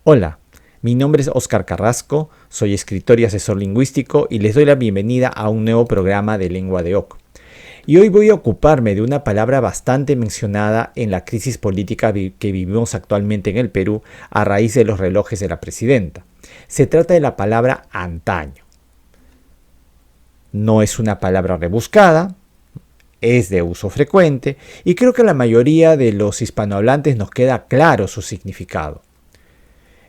Hola, mi nombre es Óscar Carrasco, soy escritor y asesor lingüístico y les doy la bienvenida a un nuevo programa de Lengua de Oc. Y hoy voy a ocuparme de una palabra bastante mencionada en la crisis política que vivimos actualmente en el Perú a raíz de los relojes de la presidenta. Se trata de la palabra antaño. No es una palabra rebuscada, es de uso frecuente y creo que a la mayoría de los hispanohablantes nos queda claro su significado.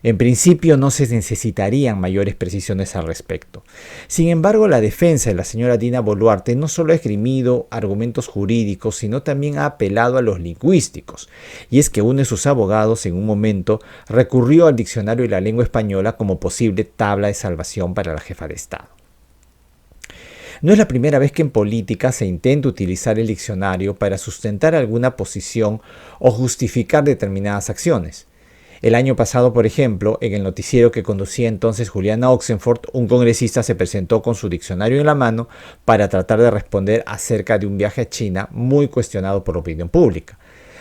En principio no se necesitarían mayores precisiones al respecto. Sin embargo, la defensa de la señora Dina Boluarte no solo ha esgrimido argumentos jurídicos, sino también ha apelado a los lingüísticos. Y es que uno de sus abogados en un momento recurrió al diccionario de la lengua española como posible tabla de salvación para la jefa de Estado. No es la primera vez que en política se intenta utilizar el diccionario para sustentar alguna posición o justificar determinadas acciones. El año pasado, por ejemplo, en el noticiero que conducía entonces Juliana Oxenford, un congresista se presentó con su diccionario en la mano para tratar de responder acerca de un viaje a China muy cuestionado por la opinión pública.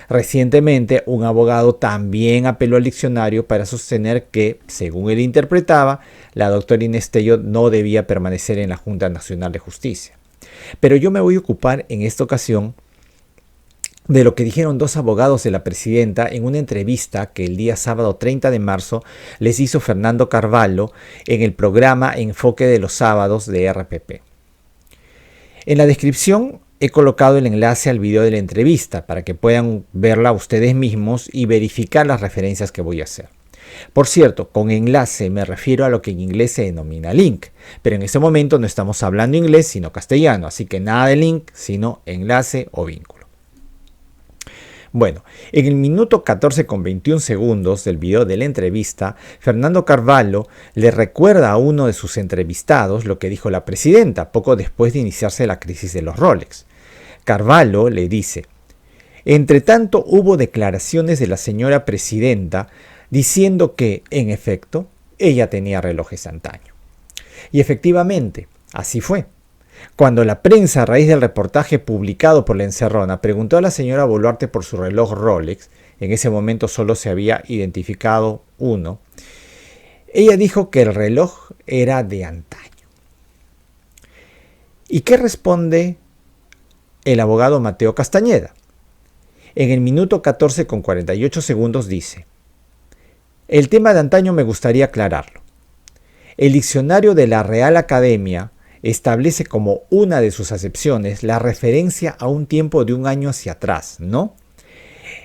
Recientemente, un abogado también apeló al diccionario para sostener que, según él interpretaba, la doctora Inés Tello no debía permanecer en la Junta Nacional de Justicia. Pero yo me voy a ocupar en esta ocasión de lo que dijeron dos abogados de la presidenta en una entrevista que el día sábado 30 de marzo les hizo Fernando Carvalho en el programa Enfoque de los Sábados de RPP. En la descripción he colocado el enlace al video de la entrevista para que puedan verla ustedes mismos y verificar las referencias que voy a hacer. Por cierto, con enlace me refiero a lo que en inglés se denomina link, pero en este momento no estamos hablando inglés sino castellano, así que nada de link sino enlace o vínculo. Bueno, en el minuto 14 con 21 segundos del video de la entrevista, Fernando Carvalho le recuerda a uno de sus entrevistados lo que dijo la presidenta poco después de iniciarse la crisis de los Rolex. Carvalho le dice: entre tanto hubo declaraciones de la señora presidenta diciendo que, en efecto, ella tenía relojes antaño. Y efectivamente, así fue. Cuando la prensa, a raíz del reportaje publicado por La Encerrona, preguntó a la señora Boluarte por su reloj Rolex, en ese momento solo se había identificado uno, ella dijo que el reloj era de antaño. ¿Y qué responde el abogado Mateo Castañeda? En el minuto 14 con 48 segundos dice: el tema de antaño me gustaría aclararlo. El diccionario de la Real Academia establece como una de sus acepciones la referencia a un tiempo de un año hacia atrás, ¿no?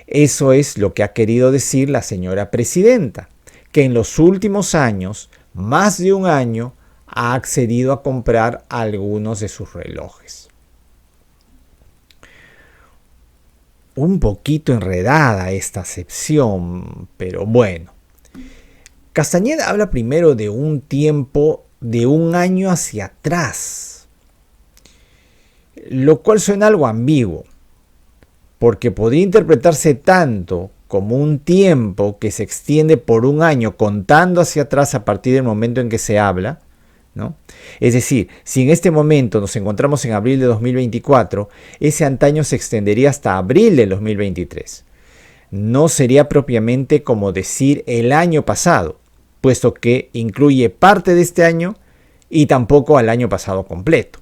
Eso es lo que ha querido decir la señora presidenta, que en los últimos años, más de un año, ha accedido a comprar algunos de sus relojes. Un poquito enredada esta acepción, pero bueno. Castañeda habla primero de un tiempo de un año hacia atrás, lo cual suena algo ambiguo, porque podría interpretarse tanto como un tiempo que se extiende por un año contando hacia atrás a partir del momento en que se habla, ¿no? Es decir, si en este momento nos encontramos en abril de 2024, ese antaño se extendería hasta abril de 2023. No sería propiamente como decir el año pasado, puesto que incluye parte de este año y tampoco al año pasado completo.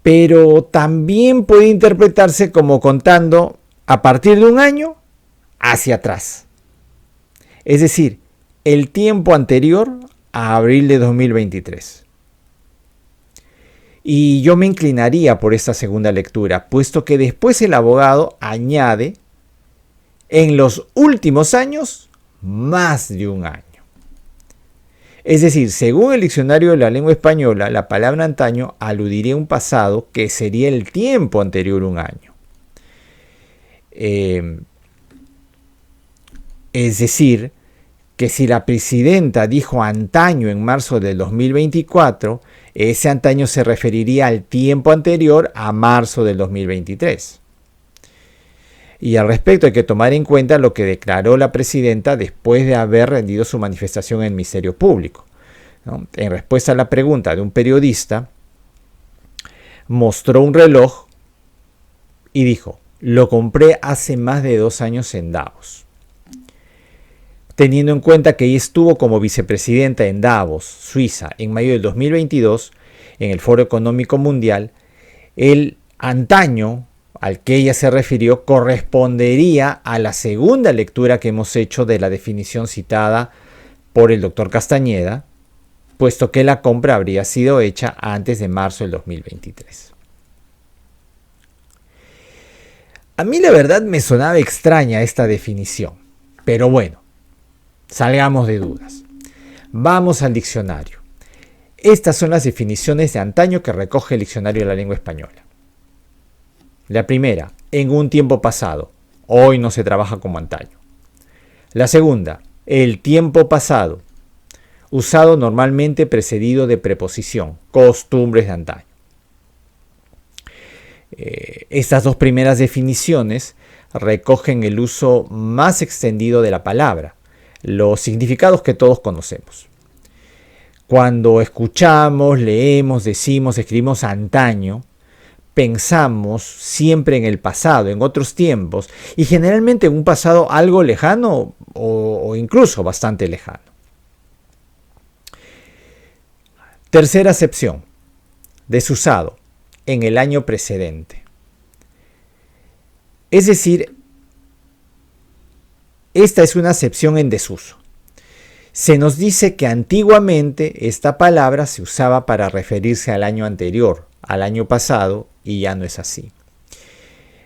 Pero también puede interpretarse como contando a partir de un año hacia atrás. Es decir, el tiempo anterior a abril de 2023. Y yo me inclinaría por esta segunda lectura, puesto que después el abogado añade en los últimos años más de un año. Es decir, según el diccionario de la lengua española, la palabra antaño aludiría a un pasado que sería el tiempo anterior a un año. Es decir, que si la presidenta dijo antaño en marzo del 2024, ese antaño se referiría al tiempo anterior a marzo del 2023. Y al respecto hay que tomar en cuenta lo que declaró la presidenta después de haber rendido su manifestación en el Ministerio Público, ¿no? En respuesta a la pregunta de un periodista, mostró un reloj y dijo: lo compré hace más de 2 años en Davos. teniendo en cuenta que ella estuvo como vicepresidenta en Davos, Suiza, en mayo del 2022, en el Foro Económico Mundial. El antaño al que ella se refirió correspondería a la segunda lectura que hemos hecho de la definición citada por el doctor Castañeda, puesto que la compra habría sido hecha antes de marzo del 2023. A mí la verdad me sonaba extraña esta definición, pero bueno, salgamos de dudas. Vamos al diccionario. Estas son las definiciones de antaño que recoge el Diccionario de la Lengua Española. La primera, en un tiempo pasado. Hoy no se trabaja como antaño. La segunda, el tiempo pasado. Usado normalmente precedido de preposición. Costumbres de antaño. Estas dos primeras definiciones recogen el uso más extendido de la palabra, los significados que todos conocemos. Cuando escuchamos, leemos, decimos, escribimos antaño, pensamos siempre en el pasado, en otros tiempos, y generalmente en un pasado algo lejano o incluso bastante lejano. Tercera acepción, desusado, en el año precedente. Es decir, esta es una acepción en desuso. Se nos dice que antiguamente esta palabra se usaba para referirse al año anterior, al año pasado, y ya no es así.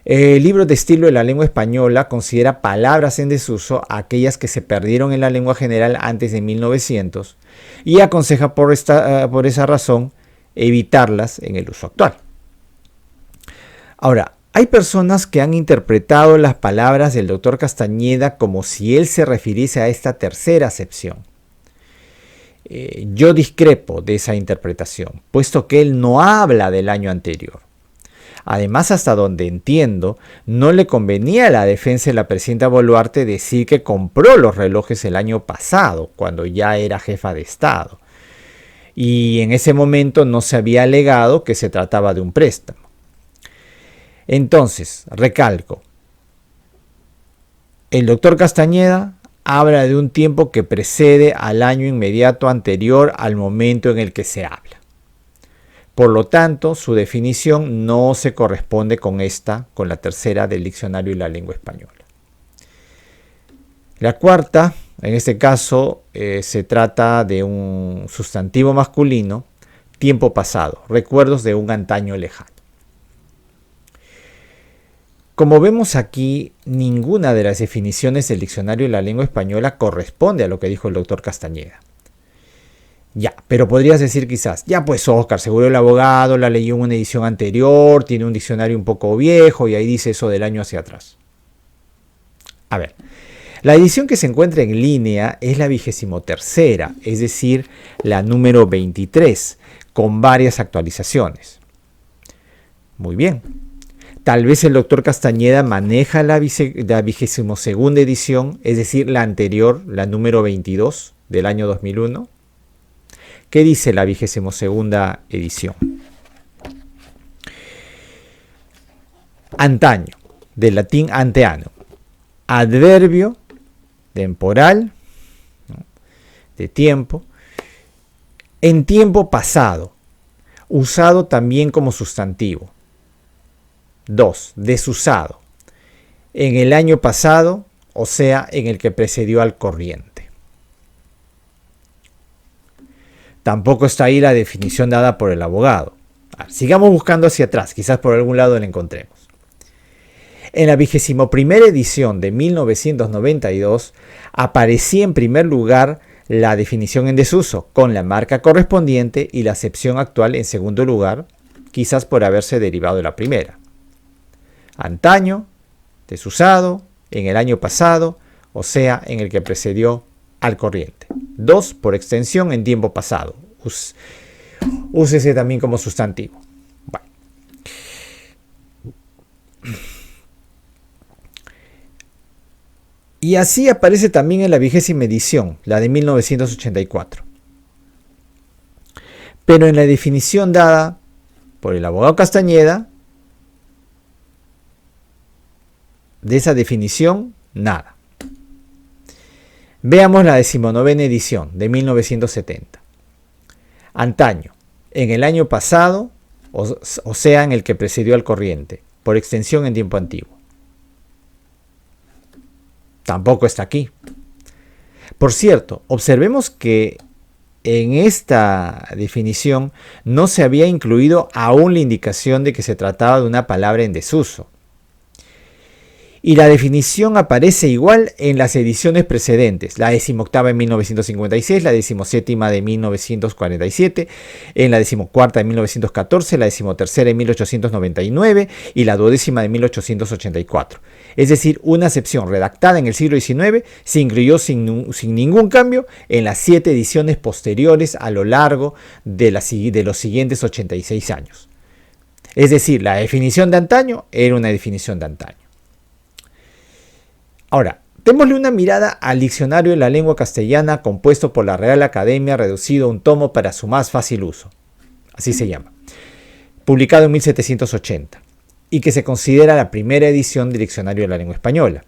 El libro de estilo de la lengua española considera palabras en desuso aquellas que se perdieron en la lengua general antes de 1900 y aconseja por esa razón evitarlas en el uso actual. Ahora, hay personas que han interpretado las palabras del doctor Castañeda como si él se refiriese a esta tercera acepción. Yo discrepo de esa interpretación, puesto que él no habla del año anterior. Además, hasta donde entiendo, no le convenía a la defensa de la presidenta Boluarte decir que compró los relojes el año pasado, cuando ya era jefa de Estado. Y en ese momento no se había alegado que se trataba de un préstamo. Entonces, recalco, el doctor Castañeda habla de un tiempo que precede al año inmediato anterior al momento en el que se habla. Por lo tanto, su definición no se corresponde con la tercera del Diccionario de la Lengua Española. La cuarta, en este caso, se trata de un sustantivo masculino, tiempo pasado, recuerdos de un antaño lejano. Como vemos aquí, ninguna de las definiciones del Diccionario de la Lengua Española corresponde a lo que dijo el doctor Castañeda. Ya, pero podrías decir quizás, ya pues Óscar, seguro el abogado la leyó en una edición anterior, tiene un diccionario un poco viejo y ahí dice eso del año hacia atrás. A ver, la edición que se encuentra en línea es la 23ª, es decir, la número 23, con varias actualizaciones. Muy bien. Tal vez el doctor Castañeda maneja la 22ª edición, es decir, la anterior, la número 22 del año 2001. ¿Qué dice la 22ª edición? Antaño, del latín anteano. Adverbio temporal, ¿no?, de tiempo. En tiempo pasado, usado también como sustantivo. 2. Desusado. En el año pasado, o sea, en el que precedió al corriente. Tampoco está ahí la definición dada por el abogado. Sigamos buscando hacia atrás, quizás por algún lado la encontremos. En la 21ª edición de 1992 aparecía en primer lugar la definición en desuso, con la marca correspondiente y la acepción actual en segundo lugar, quizás por haberse derivado de la primera. Antaño, desusado, en el año pasado, o sea, en el que precedió al corriente. 2, por extensión, en tiempo pasado. Úsese también como sustantivo. Bueno. Y así aparece también en la 20ª edición, la de 1984. Pero en la definición dada por el abogado Castañeda, de esa definición, nada. Veamos la 19ª edición de 1970. Antaño, en el año pasado, o sea, en el que precedió al corriente, por extensión en tiempo antiguo. Tampoco está aquí. Por cierto, observemos que en esta definición no se había incluido aún la indicación de que se trataba de una palabra en desuso. Y la definición aparece igual en las ediciones precedentes, la 18ª en 1956, la 17ª de 1947, en la 14ª de 1914, la 13ª en 1899 y la 12ª de 1884. Es decir, una acepción redactada en el siglo XIX se incluyó sin ningún cambio en las 7 ediciones posteriores a lo largo de los siguientes 86 años. Es decir, la definición de antaño era una definición de antaño. Ahora, démosle una mirada al diccionario de la lengua castellana compuesto por la Real Academia, reducido a un tomo para su más fácil uso. Así se llama. Publicado en 1780 y que se considera la primera edición del diccionario de la lengua española.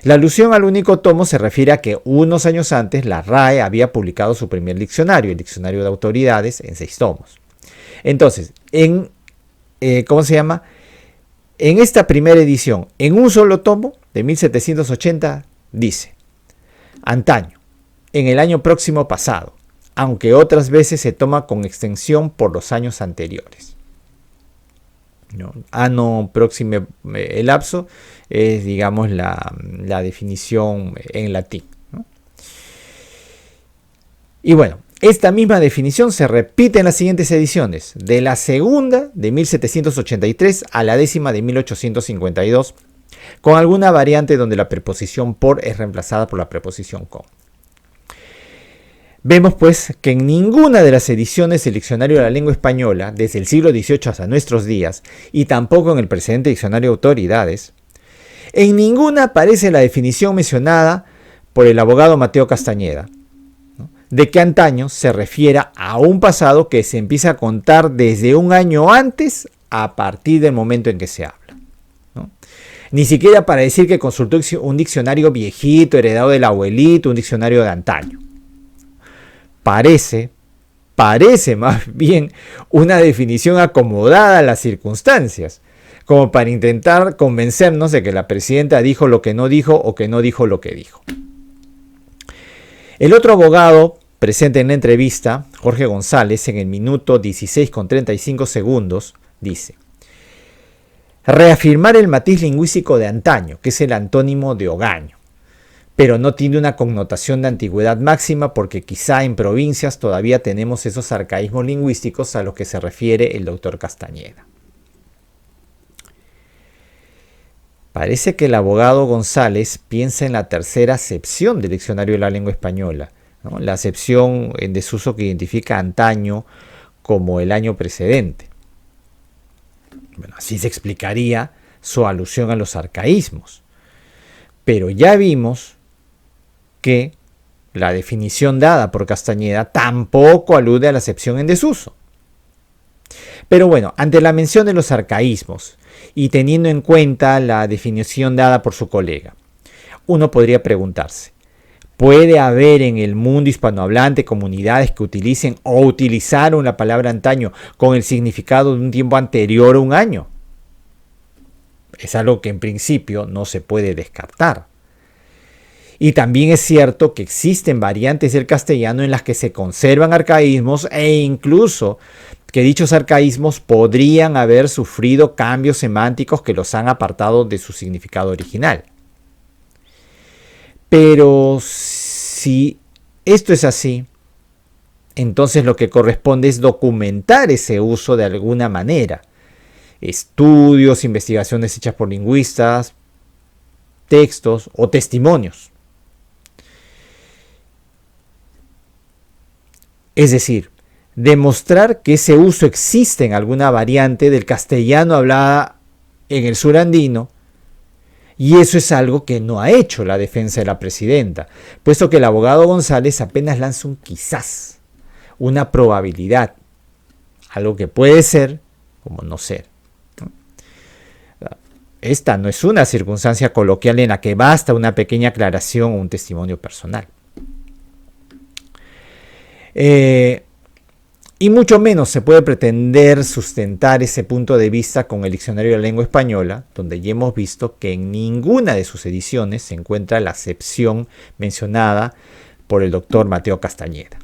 La alusión al único tomo se refiere a que unos años antes la RAE había publicado su primer diccionario, el Diccionario de Autoridades, en 6 tomos. Entonces, en esta primera edición, en un solo tomo, de 1780, dice: antaño, en el año próximo pasado, aunque otras veces se toma con extensión por los años anteriores. ¿No? Anno próximo elapso es, digamos, la definición en latín, ¿no? Y bueno, esta misma definición se repite en las siguientes ediciones, de la segunda de 1783 a la 10ª de 1852, con alguna variante donde la preposición por es reemplazada por la preposición con. Vemos pues que en ninguna de las ediciones del Diccionario de la Lengua Española, desde el siglo XVIII hasta nuestros días, y tampoco en el presente Diccionario de Autoridades, en ninguna aparece la definición mencionada por el abogado Mateo Castañeda, ¿no?, de que antaño se refiera a un pasado que se empieza a contar desde un año antes a partir del momento en que se habla. Ni siquiera para decir que consultó un diccionario viejito, heredado del abuelito, un diccionario de antaño. Parece más bien una definición acomodada a las circunstancias, como para intentar convencernos de que la presidenta dijo lo que no dijo o que no dijo lo que dijo. El otro abogado presente en la entrevista, Jorge González, en el minuto 16:35, dice: reafirmar el matiz lingüístico de antaño, que es el antónimo de hogaño, pero no tiene una connotación de antigüedad máxima porque quizá en provincias todavía tenemos esos arcaísmos lingüísticos a los que se refiere el doctor Castañeda. Parece que el abogado González piensa en la tercera acepción del Diccionario de la Lengua Española, ¿no?, la acepción en desuso que identifica antaño como el año precedente. Bueno, así se explicaría su alusión a los arcaísmos. Pero ya vimos que la definición dada por Castañeda tampoco alude a la acepción en desuso. Pero bueno, ante la mención de los arcaísmos y teniendo en cuenta la definición dada por su colega, uno podría preguntarse: ¿puede haber en el mundo hispanohablante comunidades que utilicen o utilizaron la palabra antaño con el significado de un tiempo anterior a un año? Es algo que en principio no se puede descartar. Y también es cierto que existen variantes del castellano en las que se conservan arcaísmos e incluso que dichos arcaísmos podrían haber sufrido cambios semánticos que los han apartado de su significado original. Pero si esto es así, entonces lo que corresponde es documentar ese uso de alguna manera. Estudios, investigaciones hechas por lingüistas, textos o testimonios. Es decir, demostrar que ese uso existe en alguna variante del castellano hablada en el surandino. Y eso es algo que no ha hecho la defensa de la presidenta, puesto que el abogado González apenas lanza un quizás, una probabilidad, algo que puede ser como no ser. Esta no es una circunstancia coloquial en la que basta una pequeña aclaración o un testimonio personal. Y mucho menos se puede pretender sustentar ese punto de vista con el Diccionario de la Lengua Española, donde ya hemos visto que en ninguna de sus ediciones se encuentra la acepción mencionada por el doctor Mateo Castañeda.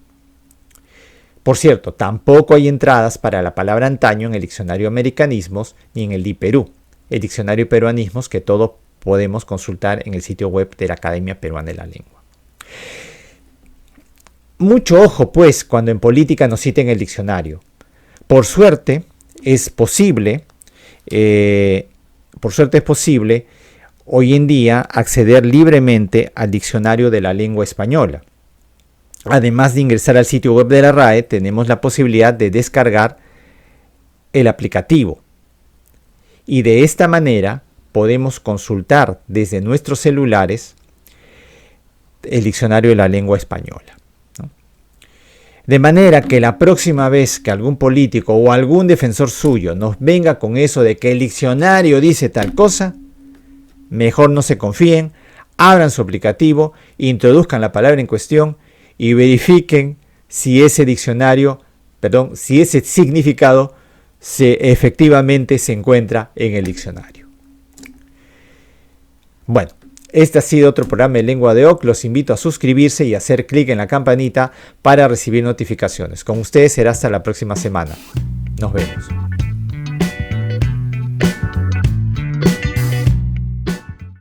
Por cierto, tampoco hay entradas para la palabra antaño en el Diccionario de Americanismos ni en el DIPerú, el Diccionario de Peruanismos que todos podemos consultar en el sitio web de la Academia Peruana de la Lengua. Mucho ojo, pues, cuando en política nos citen el diccionario. Por suerte es posible hoy en día acceder libremente al diccionario de la lengua española. Además de ingresar al sitio web de la RAE, tenemos la posibilidad de descargar el aplicativo. Y de esta manera podemos consultar desde nuestros celulares el diccionario de la lengua española. De manera que la próxima vez que algún político o algún defensor suyo nos venga con eso de que el diccionario dice tal cosa, mejor no se confíen, abran su aplicativo, introduzcan la palabra en cuestión y verifiquen si ese si ese significado efectivamente se encuentra en el diccionario. Bueno, este ha sido otro programa de Lengua de Oc. Los invito a suscribirse y hacer clic en la campanita para recibir notificaciones. Con ustedes será hasta la próxima semana. Nos vemos.